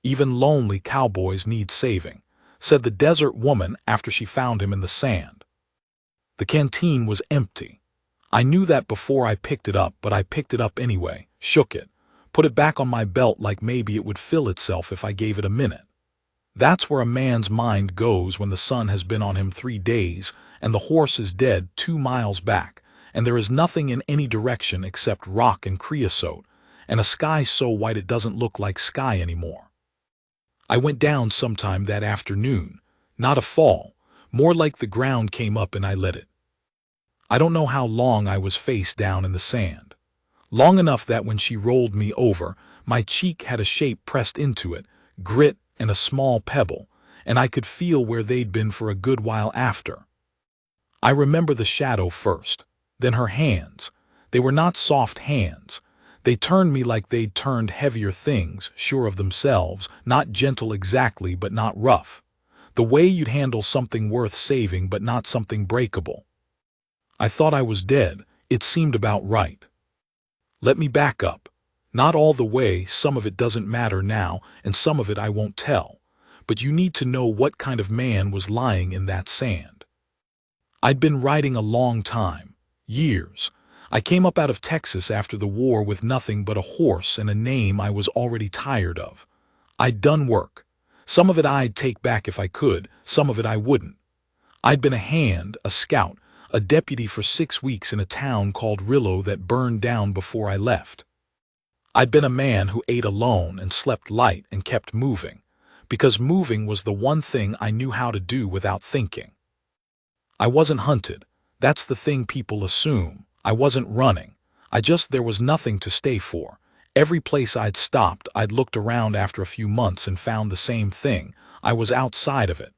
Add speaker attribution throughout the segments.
Speaker 1: Even lonely cowboys need saving, said the desert woman after she found him in the sand. The canteen was empty. I knew that before I picked it up, but I picked it up anyway, shook it, put it back on my belt like maybe it would fill itself if I gave it a minute. That's where a man's mind goes when the sun has been on him 3 days and the horse is dead 2 miles back, and there is nothing in any direction except rock and creosote, and a sky so white it doesn't look like sky anymore. I went down sometime that afternoon, not a fall, more like the ground came up and I let it. I don't know how long I was face down in the sand. Long enough that when she rolled me over, my cheek had a shape pressed into it, grit and a small pebble, and I could feel where they'd been for a good while after. I remember the shadow first, then her hands. They were not soft hands. They turned me like they'd turned heavier things, sure of themselves, not gentle exactly but not rough. The way you'd handle something worth saving but not something breakable. I thought I was dead. It seemed about right. Let me back up. Not all the way, some of it doesn't matter now, and some of it I won't tell. But you need to know what kind of man was lying in that sand. I'd been writing a long time. Years. I came up out of Texas after the war with nothing but a horse and a name I was already tired of. I'd done work. Some of it I'd take back if I could, some of it I wouldn't. I'd been a hand, a scout, a deputy for 6 weeks in a town called Rillo that burned down before I left. I'd been a man who ate alone and slept light and kept moving, because moving was the one thing I knew how to do without thinking. I wasn't hunted. That's the thing people assume. I wasn't running. There was nothing to stay for. Every place I'd stopped, I'd looked around after a few months and found the same thing. I was outside of it.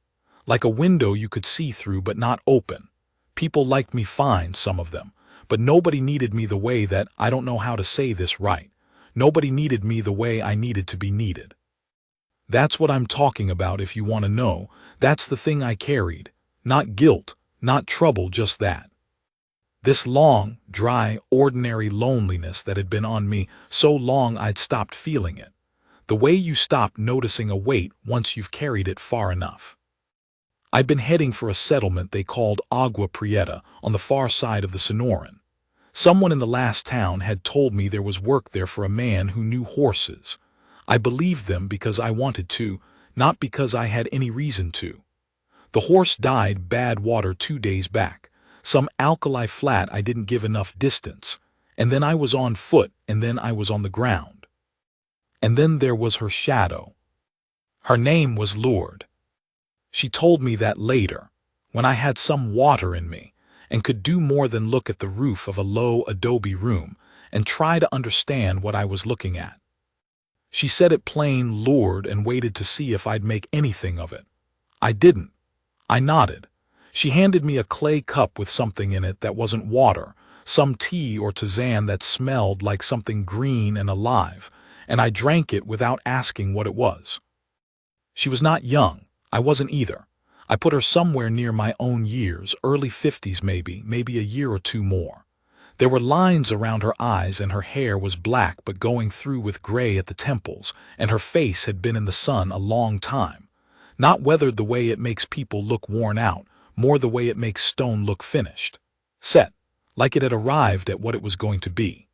Speaker 1: Like a window you could see through but not open. People liked me fine, some of them, but nobody needed me the way that, I don't know how to say this right. Nobody needed me the way I needed to be needed. That's what I'm talking about if you want to know. That's the thing I carried. Not guilt, not trouble, just that. This long, dry, ordinary loneliness that had been on me so long I'd stopped feeling it. The way you stop noticing a weight once you've carried it far enough. I'd been heading for a settlement they called Agua Prieta on the far side of the Sonoran. Someone in the last town had told me there was work there for a man who knew horses. I believed them because I wanted to, not because I had any reason to. The horse died bad water 2 days back. Some alkali flat I didn't give enough distance. And then I was on foot, and then I was on the ground. And then there was her shadow. Her name was Lourdes. She told me that later, when I had some water in me, and could do more than look at the roof of a low adobe room and try to understand what I was looking at. She said it plain, Lourdes, and waited to see if I'd make anything of it. I didn't. I nodded. She handed me a clay cup with something in it that wasn't water, some tea or tisane that smelled like something green and alive, and I drank it without asking what it was. She was not young. I wasn't either. I put her somewhere near my own years, early 50s maybe a year or two more. There were lines around her eyes and her hair was black but going through with gray at the temples, and her face had been in the sun a long time. Not weathered the way it makes people look worn out, more the way it makes stone look finished. Set, like it had arrived at what it was going to be.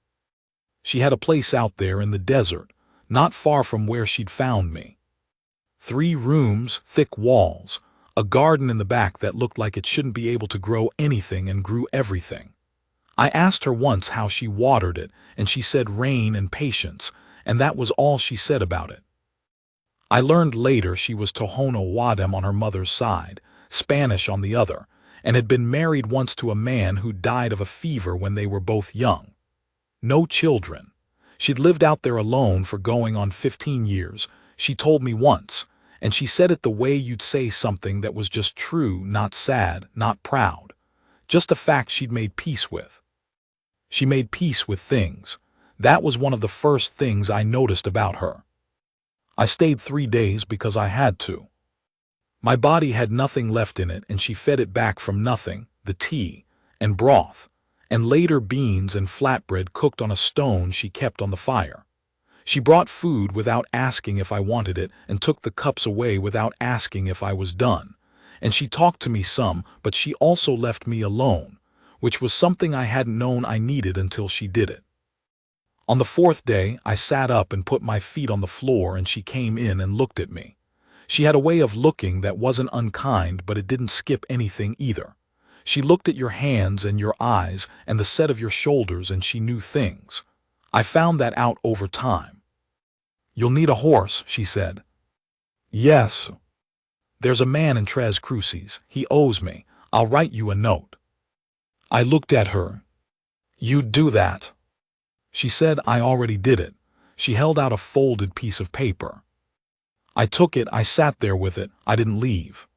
Speaker 1: She had a place out there in the desert, not far from where she'd found me. 3 rooms, thick walls, a garden in the back that looked like it shouldn't be able to grow anything and grew everything. I asked her once how she watered it, and she said rain and patience, and that was all she said about it. I learned later she was Tohono Wadam on her mother's side, Spanish on the other, and had been married once to a man who died of a fever when they were both young. No children. She'd lived out there alone for going on 15 years, she told me once, and she said it the way you'd say something that was just true, not sad, not proud. Just a fact she'd made peace with. She made peace with things. That was one of the first things I noticed about her. I stayed 3 days because I had to. My body had nothing left in it, and she fed it back from nothing, the tea, and broth, and later beans and flatbread cooked on a stone she kept on the fire. She brought food without asking if I wanted it and took the cups away without asking if I was done. And she talked to me some, but she also left me alone, which was something I hadn't known I needed until she did it. On the fourth day, I sat up and put my feet on the floor and she came in and looked at me. She had a way of looking that wasn't unkind, but it didn't skip anything either. She looked at your hands and your eyes and the set of your shoulders and she knew things. I found that out over time. "You'll need a horse," she said. "Yes. There's a man in Tres Cruces. He owes me. I'll write you a note." I looked at her. "You'd do that?" She said I already did it. She held out a folded piece of paper. I took it, I sat there with it, I didn't leave.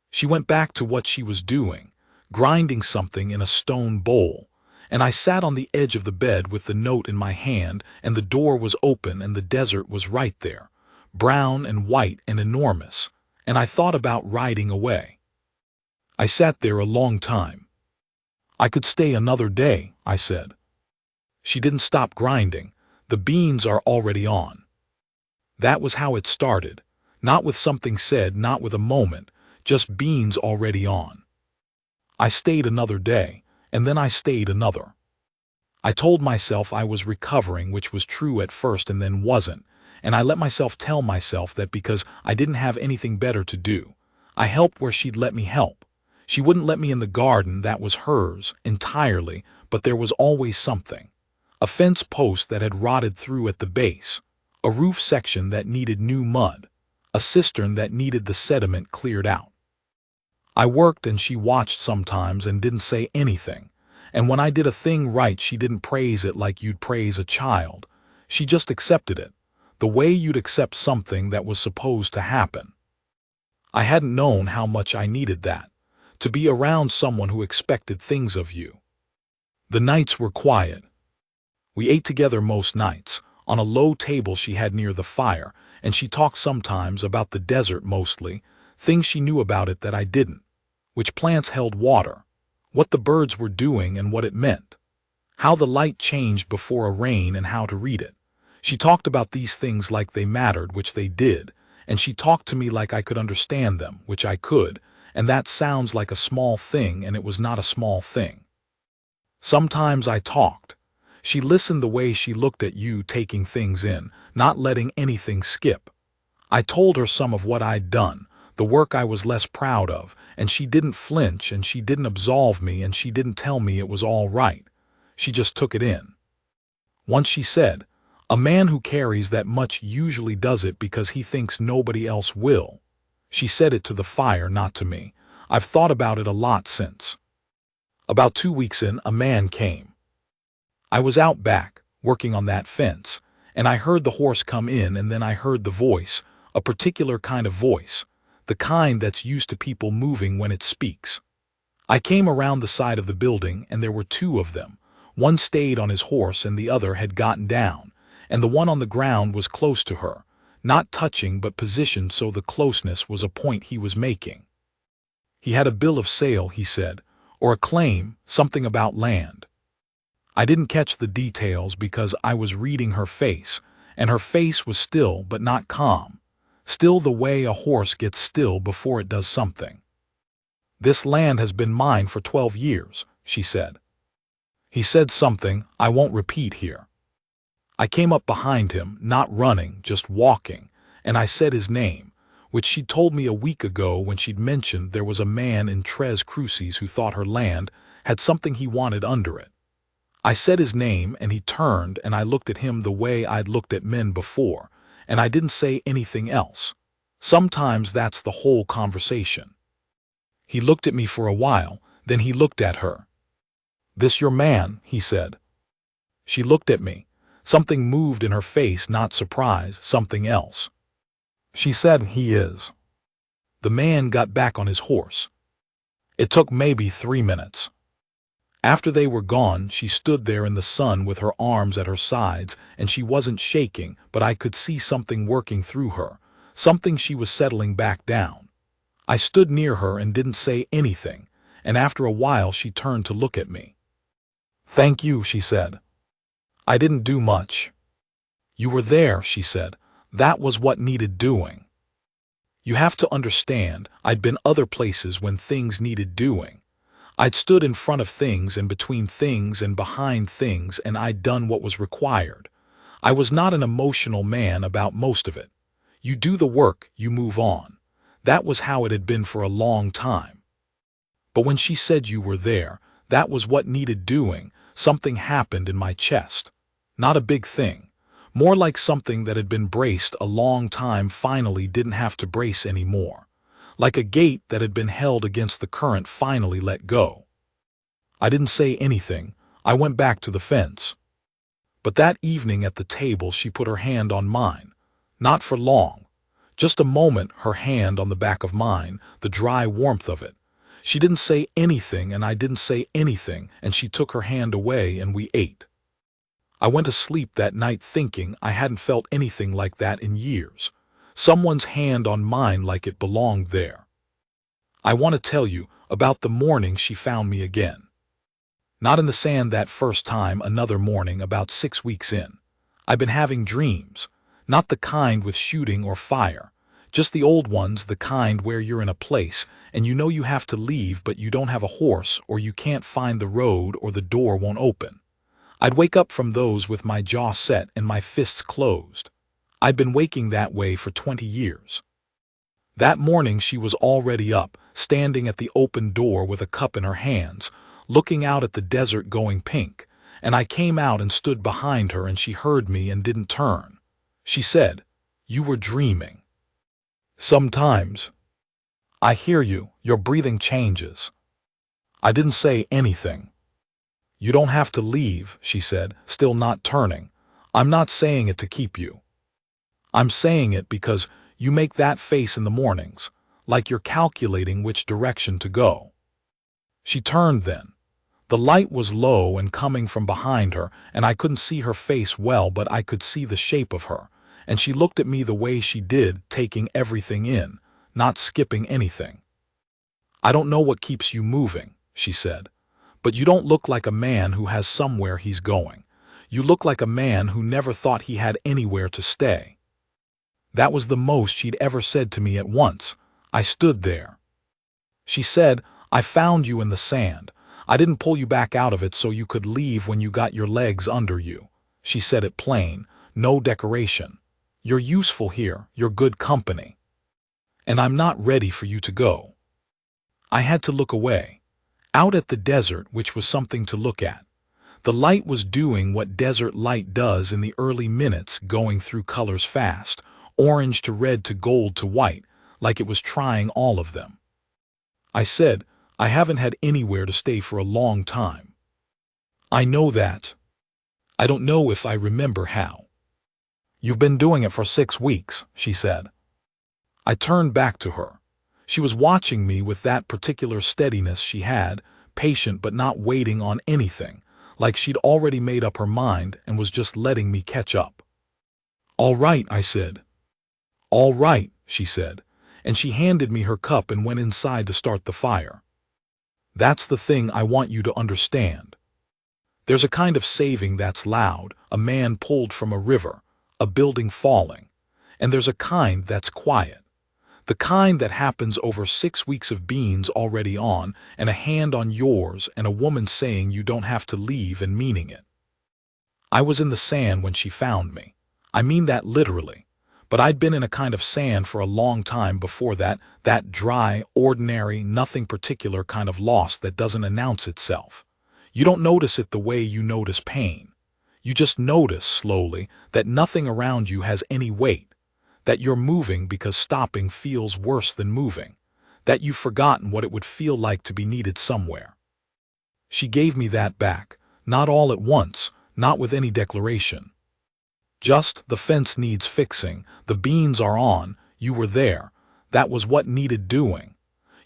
Speaker 1: She went back to what she was doing, grinding something in a stone bowl, and I sat on the edge of the bed with the note in my hand, and the door was open and the desert was right there, brown and white and enormous, and I thought about riding away. I sat there a long time. "I could stay another day," I said. She didn't stop grinding. "The beans are already on." That was how it started. Not with something said, not with a moment, just beans already on. I stayed another day, and then I stayed another. I told myself I was recovering, which was true at first and then wasn't, and I let myself tell myself that because I didn't have anything better to do. I helped where she'd let me help. She wouldn't let me in the garden, that was hers, entirely, but there was always something. A fence post that had rotted through at the base, a roof section that needed new mud, a cistern that needed the sediment cleared out. I worked and she watched sometimes and didn't say anything, and when I did a thing right she didn't praise it like you'd praise a child. She just accepted it, the way you'd accept something that was supposed to happen. I hadn't known how much I needed that, to be around someone who expected things of you. The nights were quiet. We ate together most nights, on a low table she had near the fire, and she talked sometimes about the desert mostly, things she knew about it that I didn't, which plants held water, what the birds were doing and what it meant, how the light changed before a rain and how to read it. She talked about these things like they mattered, which they did, and she talked to me like I could understand them, which I could, and that sounds like a small thing, and it was not a small thing. Sometimes I talked. She listened the way she looked at you, taking things in, not letting anything skip. I told her some of what I'd done, the work I was less proud of, and she didn't flinch and she didn't absolve me and she didn't tell me it was all right. She just took it in. Once she said, "A man who carries that much usually does it because he thinks nobody else will." She said it to the fire, not to me. I've thought about it a lot since. About 2 weeks in, a man came. I was out back, working on that fence, and I heard the horse come in and then I heard the voice, a particular kind of voice, the kind that's used to people moving when it speaks. I came around the side of the building and there were two of them. One stayed on his horse and the other had gotten down, and the one on the ground was close to her, not touching but positioned so the closeness was a point he was making. He had a bill of sale, he said, or a claim, something about land. I didn't catch the details because I was reading her face, and her face was still but not calm, still the way a horse gets still before it does something. "This land has been mine for 12 years, she said. He said something I won't repeat here. I came up behind him, not running, just walking, and I said his name, which she'd told me a week ago when she'd mentioned there was a man in Tres Cruces who thought her land had something he wanted under it. I said his name and he turned and I looked at him the way I'd looked at men before, and I didn't say anything else. Sometimes that's the whole conversation. He looked at me for a while, then he looked at her. "This your man?" he said. She looked at me. Something moved in her face, not surprise, something else. She said, "He is." The man got back on his horse. It took maybe 3 minutes. After they were gone, she stood there in the sun with her arms at her sides, and she wasn't shaking, but I could see something working through her, something she was settling back down. I stood near her and didn't say anything, and after a while she turned to look at me. "Thank you," she said. "I didn't do much." You were there, she said. That was what needed doing. You have to understand, I'd been other places when things needed doing. I'd stood in front of things and between things and behind things, and I'd done what was required. I was not an emotional man about most of it. You do the work, you move on. That was how it had been for a long time. But when she said you were there, that was what needed doing. Something happened in my chest. Not a big thing. More like something that had been braced a long time finally didn't have to brace anymore. Like a gate that had been held against the current finally let go. I didn't say anything. I went back to the fence. But that evening at the table she put her hand on mine. Not for long. Just a moment, her hand on the back of mine, the dry warmth of it. She didn't say anything and I didn't say anything, and she took her hand away and we ate. I went to sleep that night thinking I hadn't felt anything like that in years. Someone's hand on mine like it belonged there. I want to tell you about the morning she found me again. Not in the sand that first time, another morning about 6 weeks in. I've been having dreams. Not the kind with shooting or fire. Just the old ones, the kind where you're in a place and you know you have to leave but you don't have a horse or you can't find the road or the door won't open. I'd wake up from those with my jaw set and my fists closed. I'd been waking that way for 20 years. That morning she was already up, standing at the open door with a cup in her hands, looking out at the desert going pink, and I came out and stood behind her and she heard me and didn't turn. She said, "You were dreaming." Sometimes. I hear you, your breathing changes. I didn't say anything. You don't have to leave, she said, still not turning. I'm not saying it to keep you. I'm saying it because you make that face in the mornings, like you're calculating which direction to go. She turned then. The light was low and coming from behind her, and I couldn't see her face well, but I could see the shape of her, and she looked at me the way she did, taking everything in, not skipping anything. I don't know what keeps you moving, she said, but you don't look like a man who has somewhere he's going. You look like a man who never thought he had anywhere to stay. That was the most she'd ever said to me at once. I stood there. She said, "I found you in the sand. I didn't pull you back out of it so you could leave when you got your legs under you." She said it plain, no decoration. "You're useful here, you're good company. And I'm not ready for you to go." I had to look away. Out at the desert, which was something to look at. The light was doing what desert light does in the early minutes, going through colors fast, orange to red to gold to white, like it was trying all of them. I said, "I haven't had anywhere to stay for a long time." "I know that. I don't know if I remember how." "You've been doing it for 6 weeks, she said. I turned back to her. She was watching me with that particular steadiness she had, patient but not waiting on anything, like she'd already made up her mind and was just letting me catch up. "All right," I said. "All right," she said, and she handed me her cup and went inside to start the fire. That's the thing I want you to understand. There's a kind of saving that's loud, a man pulled from a river, a building falling, and there's a kind that's quiet. The kind that happens over 6 weeks of beans already on, and a hand on yours, and a woman saying you don't have to leave and meaning it. I was in the sand when she found me. I mean that literally. But I'd been in a kind of sand for a long time before that, that dry, ordinary, nothing particular kind of loss that doesn't announce itself. You don't notice it the way you notice pain. You just notice, slowly, that nothing around you has any weight. That you're moving because stopping feels worse than moving, that you've forgotten what it would feel like to be needed somewhere. She gave me that back, not all at once, not with any declaration. Just, the fence needs fixing, the beans are on, you were there, that was what needed doing.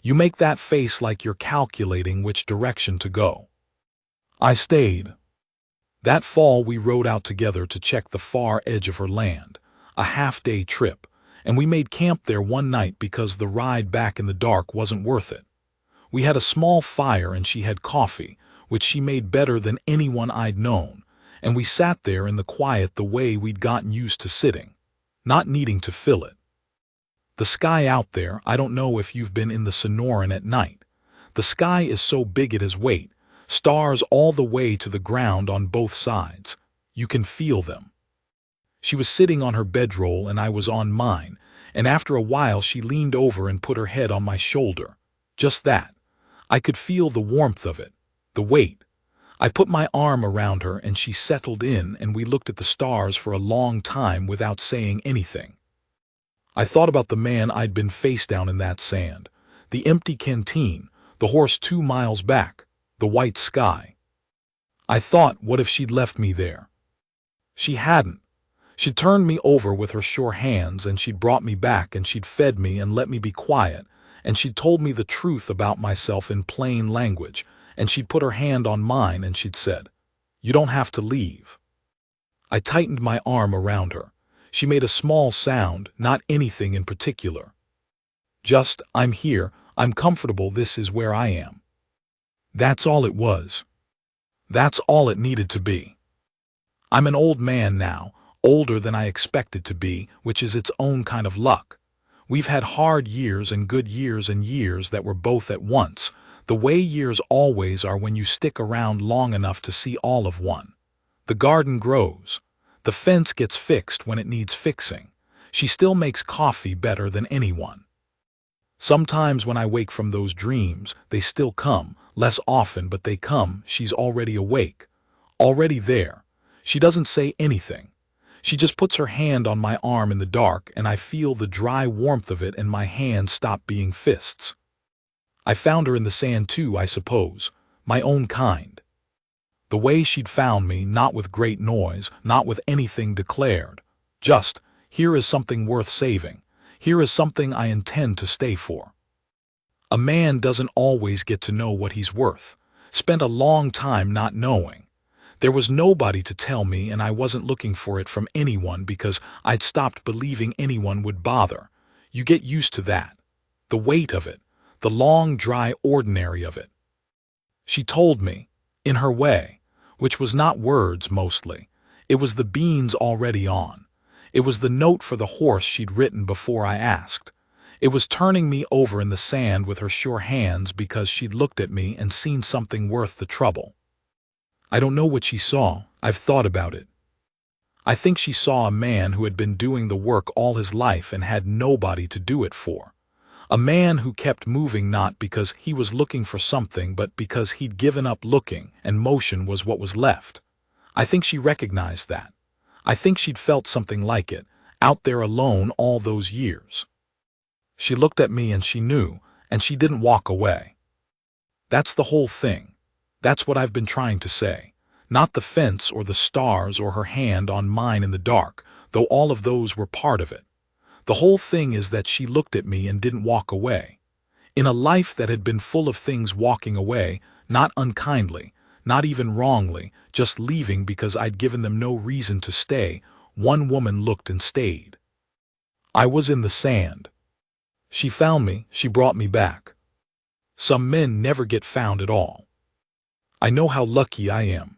Speaker 1: You make that face like you're calculating which direction to go. I stayed. That fall we rode out together to check the far edge of her land. A half-day trip, and we made camp there one night because the ride back in the dark wasn't worth it. We had a small fire and she had coffee, which she made better than anyone I'd known, and we sat there in the quiet the way we'd gotten used to sitting, not needing to fill it. The sky out there, I don't know if you've been in the Sonoran at night. The sky is so big it has weight, stars all the way to the ground on both sides. You can feel them. She was sitting on her bedroll and I was on mine, and after a while she leaned over and put her head on my shoulder. Just that. I could feel the warmth of it, the weight. I put my arm around her and she settled in and we looked at the stars for a long time without saying anything. I thought about the man I'd been face down in that sand, the empty canteen, the horse 2 miles back, the white sky. I thought, what if she'd left me there? She hadn't. She'd turned me over with her sure hands and she'd brought me back and she'd fed me and let me be quiet and she'd told me the truth about myself in plain language and she'd put her hand on mine and she'd said, "You don't have to leave." I tightened my arm around her. She made a small sound, not anything in particular. Just, "I'm here, I'm comfortable, this is where I am." That's all it was. That's all it needed to be. I'm an old man now, older than I expected to be, which is its own kind of luck. We've had hard years and good years and years that were both at once, the way years always are when you stick around long enough to see all of one. The garden grows. The fence gets fixed when it needs fixing. She still makes coffee better than anyone. Sometimes when I wake from those dreams, they still come, less often, but they come. She's already awake, already there. She doesn't say anything. She just puts her hand on my arm in the dark, and I feel the dry warmth of it and my hands stop being fists. I found her in the sand too, I suppose, my own kind. The way she'd found me, not with great noise, not with anything declared. Just, here is something worth saving. Here is something I intend to stay for. A man doesn't always get to know what he's worth. Spent a long time not knowing. There was nobody to tell me and I wasn't looking for it from anyone because I'd stopped believing anyone would bother. You get used to that. The weight of it. The long, dry ordinary of it. She told me, in her way, which was not words mostly. It was the beans already on. It was the note for the horse she'd written before I asked. It was turning me over in the sand with her sure hands because she'd looked at me and seen something worth the trouble. I don't know what she saw. I've thought about it. I think she saw a man who had been doing the work all his life and had nobody to do it for. A man who kept moving not because he was looking for something but because he'd given up looking and motion was what was left. I think she recognized that. I think she'd felt something like it, out there alone all those years. She looked at me and she knew, and she didn't walk away. That's the whole thing. That's what I've been trying to say. Not the fence or the stars or her hand on mine in the dark, though all of those were part of it. The whole thing is that she looked at me and didn't walk away. In a life that had been full of things walking away, not unkindly, not even wrongly, just leaving because I'd given them no reason to stay, one woman looked and stayed. I was in the sand. She found me, she brought me back. Some men never get found at all. I know how lucky I am.